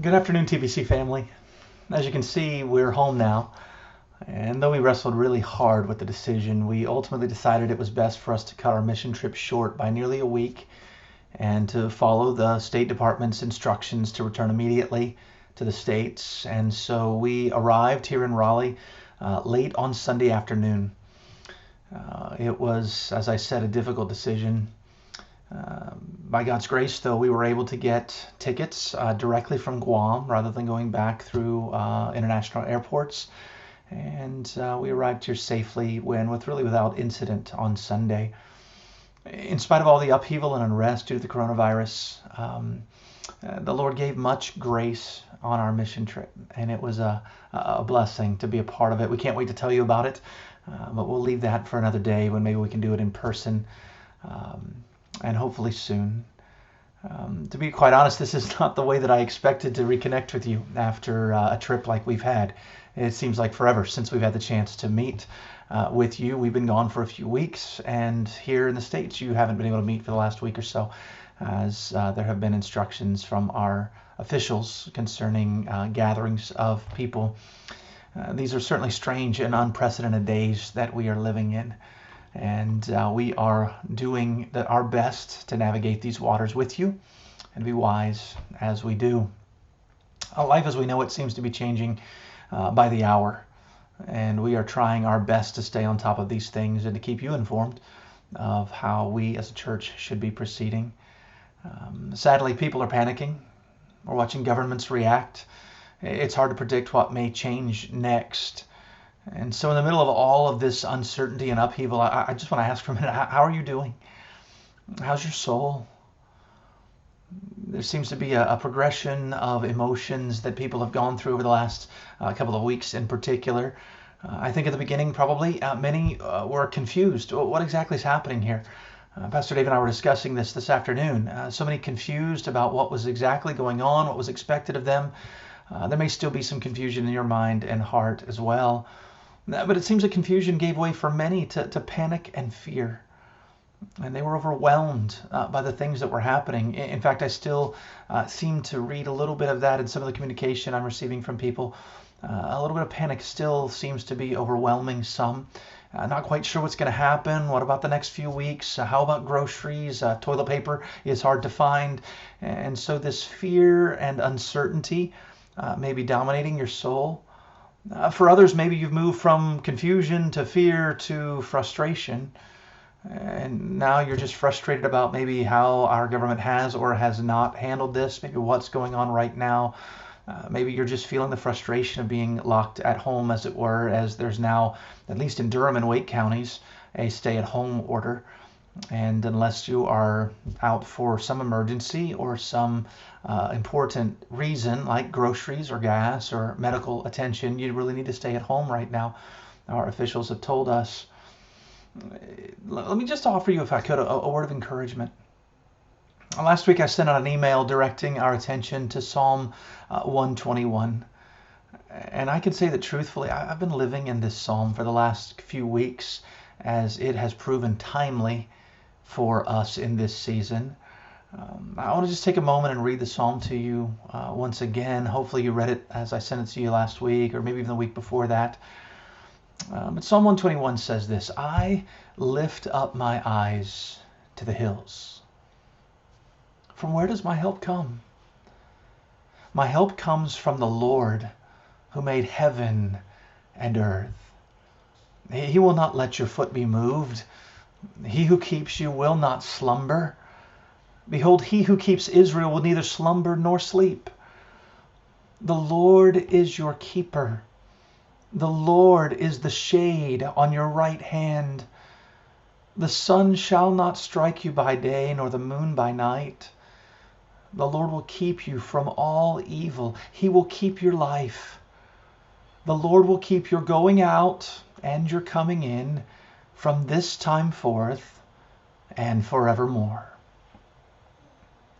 Good afternoon, TBC family. As you can see, we're home now. And though we wrestled really hard with the decision, we ultimately decided it was best for us to cut our mission trip short by nearly a week and to follow the State Department's instructions to return immediately to the States. And so we arrived here in Raleigh late on Sunday afternoon. It was, as I said, a difficult decision. By God's grace, though, we were able to get tickets directly from Guam rather than going back through international airports. And we arrived here safely without incident on Sunday. In spite of all the upheaval and unrest due to the coronavirus, the Lord gave much grace on our mission trip, and it was a blessing to be a part of it. We can't wait to tell you about it, but we'll leave that for another day when maybe we can do it in person. And hopefully soon. To be quite honest, this is not the way that I expected to reconnect with you after a trip like we've had. It seems like forever since we've had the chance to meet with you. We've been gone for a few weeks, and here in the States, you haven't been able to meet for the last week or so, as there have been instructions from our officials concerning gatherings of people. These are certainly strange and unprecedented days that we are living in. And we are doing our best to navigate these waters with you and be wise as we do. Life as we know it seems to be changing by the hour. And we are trying our best to stay on top of these things and to keep you informed of how we as a church should be proceeding. Sadly, people are panicking. We're watching governments react. It's hard to predict what may change next. And so in the middle of all of this uncertainty and upheaval, I just want to ask for a minute, how are you doing? How's your soul? There seems to be a progression of emotions that people have gone through over the last couple of weeks in particular. I think at the beginning, probably, many were confused. What exactly is happening here? Pastor Dave and I were discussing this afternoon. So many confused about what was exactly going on, what was expected of them. There may still be some confusion in your mind and heart as well. But it seems that confusion gave way for many to panic and fear. And they were overwhelmed by the things that were happening. In fact, I still seem to read a little bit of that in some of the communication I'm receiving from people. A little bit of panic still seems to be overwhelming some. Not quite sure what's going to happen. What about the next few weeks? How about groceries? Toilet paper is hard to find. And so this fear and uncertainty may be dominating your soul. For others, maybe you've moved from confusion to fear to frustration. And now you're just frustrated about maybe how our government has or has not handled this, maybe what's going on right now. Maybe you're just feeling the frustration of being locked at home, as it were, as there's now, at least in Durham and Wake counties, a stay-at-home order. And unless you are out for some emergency or some important reason like groceries or gas or medical attention, you really need to stay at home right now. Our officials have told us. Let me just offer you, if I could, a word of encouragement. Last week I sent out an email directing our attention to Psalm 121. And I can say that truthfully, I've been living in this psalm for the last few weeks as it has proven timely for us in this season. I want to just take a moment and read the psalm to you once again. Hopefully you read it as I sent it to you last week or maybe even the week before that. But Psalm 121 says this: I lift up my eyes to the hills. From where does my help come? My help comes from the Lord who made heaven and earth. He will not let your foot be moved. He who keeps you will not slumber. Behold, he who keeps Israel will neither slumber nor sleep. The Lord is your keeper. The Lord is the shade on your right hand. The sun shall not strike you by day, nor the moon by night. The Lord will keep you from all evil. He will keep your life. The Lord will keep your going out and your coming in from this time forth and forevermore.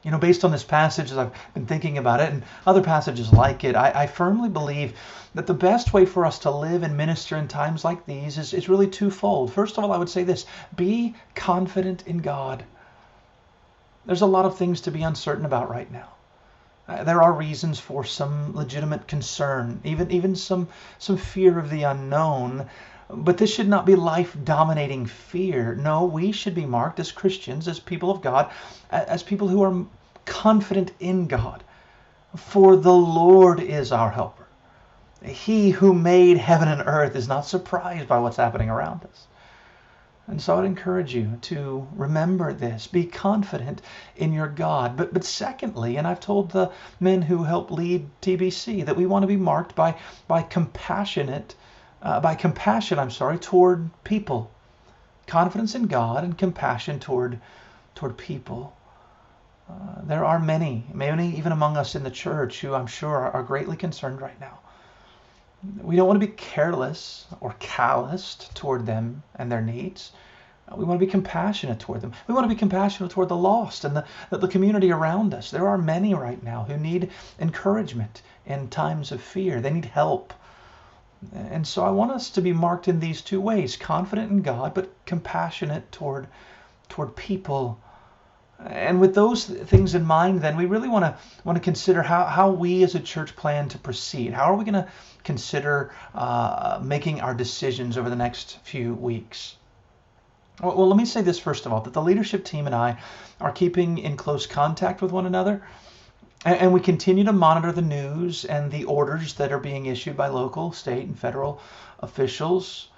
You know, based on this passage, as I've been thinking about it, and other passages like it, I firmly believe that the best way for us to live and minister in times like these is really twofold. First of all, I would say this: be confident in God. There's a lot of things to be uncertain about right now. There are reasons for some legitimate concern, even some fear of the unknown. But this should not be life-dominating fear. No, we should be marked as Christians, as people of God, as people who are confident in God. For the Lord is our helper. He who made heaven and earth is not surprised by what's happening around us. And so I'd encourage you to remember this. Be confident in your God. But secondly, and I've told the men who help lead TBC that we want to be marked by compassion, toward people. Confidence in God and compassion toward people. There are many even among us in the church, who I'm sure are greatly concerned right now. We don't want to be careless or calloused toward them and their needs. We want to be compassionate toward them. We want to be compassionate toward the lost and the community around us. There are many right now who need encouragement in times of fear. They need help. And so I want us to be marked in these two ways: confident in God, but compassionate toward people. And with those things in mind, then we really want to consider how we as a church plan to proceed. How are we going to consider making our decisions over the next few weeks? Well, let me say this first of all, that the leadership team and I are keeping in close contact with one another, and we continue to monitor the news and the orders that are being issued by local, state, and federal officials.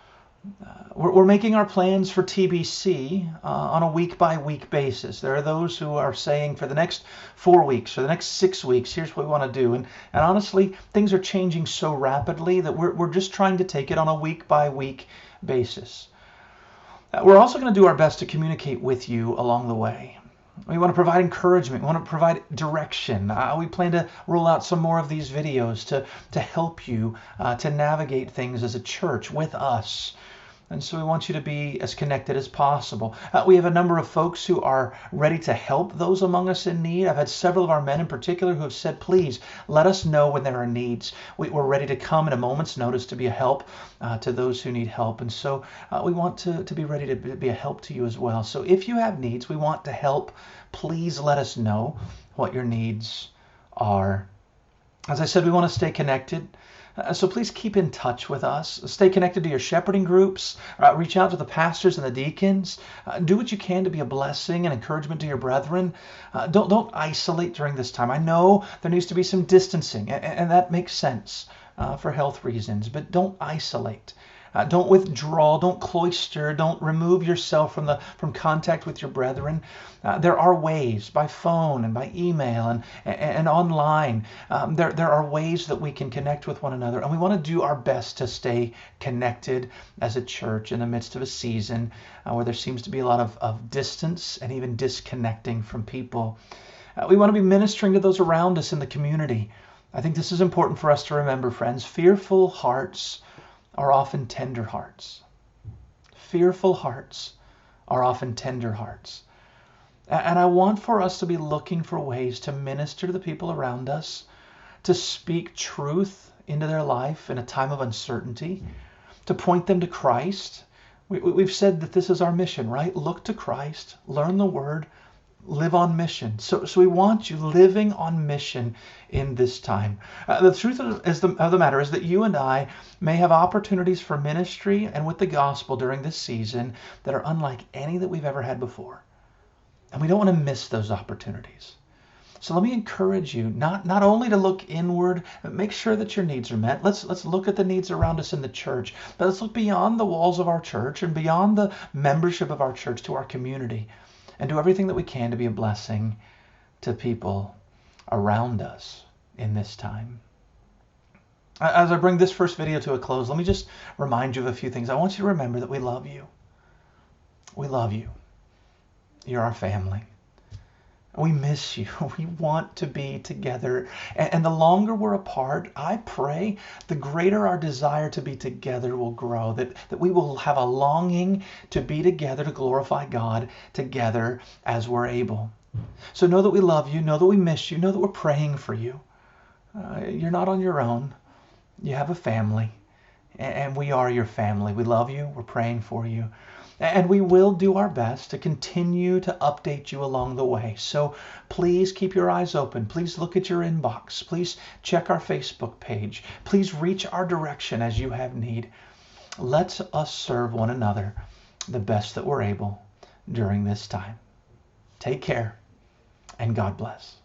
We're making our plans for TBC on a week-by-week basis. There are those who are saying for the next 4 weeks or the next 6 weeks, here's what we want to do. And honestly, things are changing so rapidly that we're just trying to take it on a week-by-week basis. We're also going to do our best to communicate with you along the way. We want to provide encouragement. We want to provide direction. We plan to roll out some more of these videos to help you to navigate things as a church with us. And so we want you to be as connected as possible. We have a number of folks who are ready to help those among us in need. I've had several of our men in particular who have said, please let us know when there are needs. We're ready to come at a moment's notice to be a help to those who need help. And so we want to be ready to be a help to you as well. So if you have needs, we want to help. Please let us know what your needs are. As I said, we want to stay connected. So please keep in touch with us. Stay connected to your shepherding groups. Reach out to the pastors and the deacons. Do what you can to be a blessing and encouragement to your brethren. Don't isolate during this time. I know there needs to be some distancing, and that makes sense for health reasons. But don't isolate. Don't withdraw. Don't cloister. Don't remove yourself from contact with your brethren. There are ways, by phone and by email and online. There are ways that we can connect with one another, and we want to do our best to stay connected as a church in the midst of a season where there seems to be a lot of distance and even disconnecting from people. We want to be ministering to those around us in the community. I think this is important for us to remember, friends. Fearful hearts are often tender hearts. Fearful hearts are often tender hearts. And I want for us to be looking for ways to minister to the people around us, to speak truth into their life in a time of uncertainty, to point them to Christ. We've said that this is our mission, right? Look to Christ, learn the Word, live on mission. So we want you living on mission in this time. The truth of the matter is that you and I may have opportunities for ministry and with the gospel during this season that are unlike any that we've ever had before. And we don't want to miss those opportunities. So let me encourage you not only to look inward, but make sure that your needs are met. Let's look at the needs around us in the church, but let's look beyond the walls of our church and beyond the membership of our church to our community, and do everything that we can to be a blessing to people around us in this time. As I bring this first video to a close, let me just remind you of a few things. I want you to remember that we love you. We love you. You're our family. We miss you. We want to be together. And the longer we're apart, I pray, the greater our desire to be together will grow, that we will have a longing to be together, to glorify God together as we're able. So know that we love you, know that we miss you, know that we're praying for you. You're not on your own. You have a family, and we are your family. We love you. We're praying for you. And we will do our best to continue to update you along the way. So please keep your eyes open. Please look at your inbox. Please check our Facebook page. Please reach our direction as you have need. Let us serve one another the best that we're able during this time. Take care, and God bless.